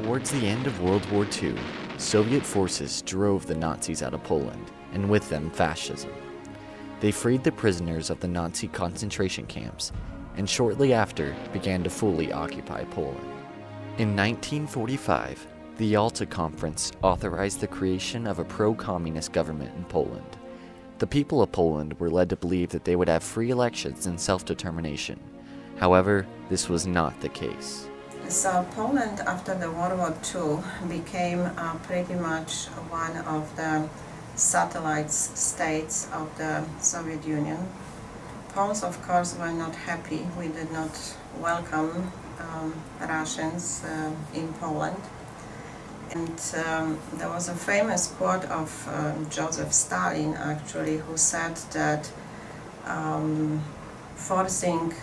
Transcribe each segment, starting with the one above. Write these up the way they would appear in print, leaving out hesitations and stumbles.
Towards the end of World War II, Soviet forces drove the Nazis out of Poland, and with them fascism. They freed the prisoners of the Nazi concentration camps, and shortly after began to fully occupy Poland. In 1945, the Yalta Conference authorized the creation of a pro-communist government in Poland. The people of Poland were led to believe that they would have free elections and self-determination. However, this was not the case. So Poland, after the World War II, became pretty much one of the satellite states of the Soviet Union. Poles, of course, were not happy. We did not welcome Russians in Poland. And there was a famous quote of Joseph Stalin, actually, who said that forcing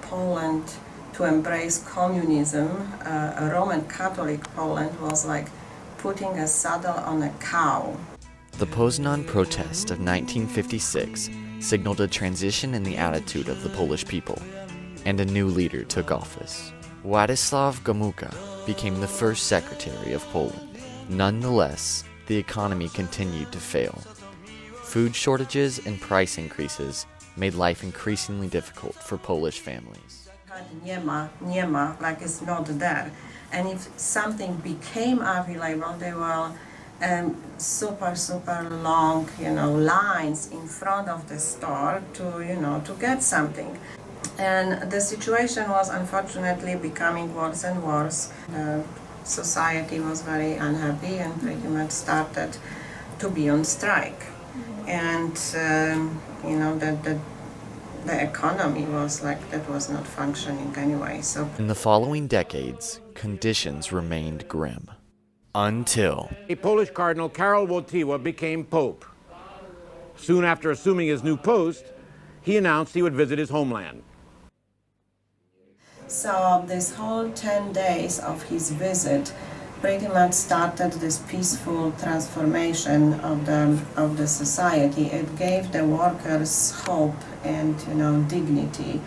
Poland to embrace communism, a Roman Catholic Poland, was like putting a saddle on a cow. The Poznan protest of 1956 signaled a transition in the attitude of the Polish people, and a new leader took office. Władysław Gomułka became the first secretary of Poland. Nonetheless, the economy continued to fail. Food shortages and price increases made life increasingly difficult for Polish families. Nie ma, like it's not there. And if something became available, there were super long, lines in front of the store to get something. And the situation was unfortunately becoming worse and worse. The society was very unhappy and pretty much started to be on strike. And the economy was that was not functioning anyway. So in the following decades, conditions remained grim. Until a Polish Cardinal, Karol Wojtyła, became Pope. Soon after assuming his new post, he announced he would visit his homeland. So this whole 10 days of his visit pretty much started this peaceful transformation of the society. It gave the workers hope and dignity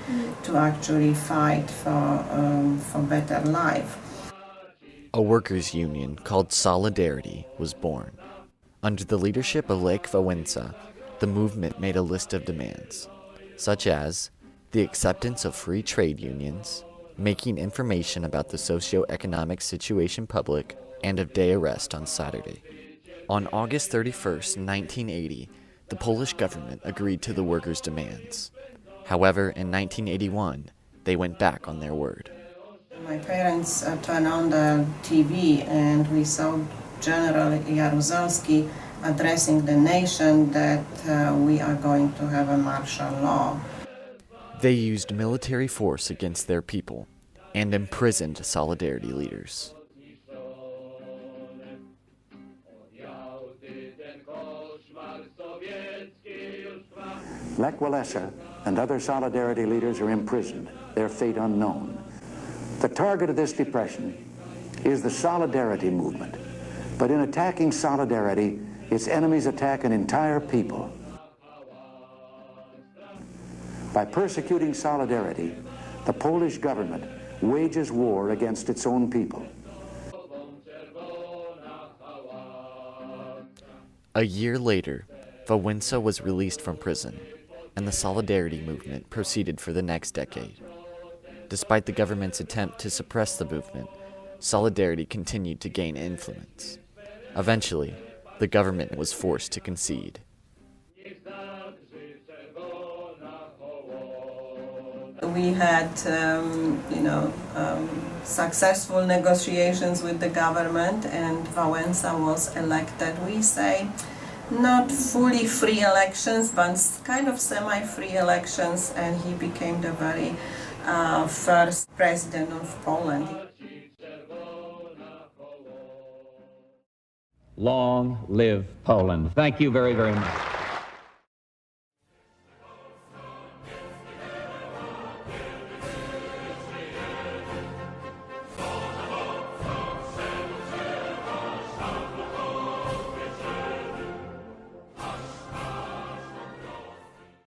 to actually fight for better life. a workers' union called Solidarity was born. Under the leadership of Lech Wałęsa, the movement made a list of demands, such as the acceptance of free trade unions, making information about the socio-economic situation public, and of day arrest on Saturday. On August 31st, 1980, the Polish government agreed to the workers' demands. However, in 1981, they went back on their word. My parents turned on the TV and we saw General Jaruzelski addressing the nation that we are going to have a martial law. They used military force against their people and imprisoned Solidarity leaders. Lech Wałęsa and other Solidarity leaders are imprisoned, their fate unknown. The target of this depression is the Solidarity movement. But in attacking Solidarity, its enemies attack an entire people. By persecuting Solidarity, the Polish government wages war against its own people. A year later, Wałęsa was released from prison, and the Solidarity movement proceeded for the next decade. Despite the government's attempt to suppress the movement, Solidarity continued to gain influence. Eventually, the government was forced to concede. We had, successful negotiations with the government, and Wałęsa was elected. We say not fully free elections, but kind of semi-free elections, and he became the very first president of Poland. Long live Poland. Thank you very, very much.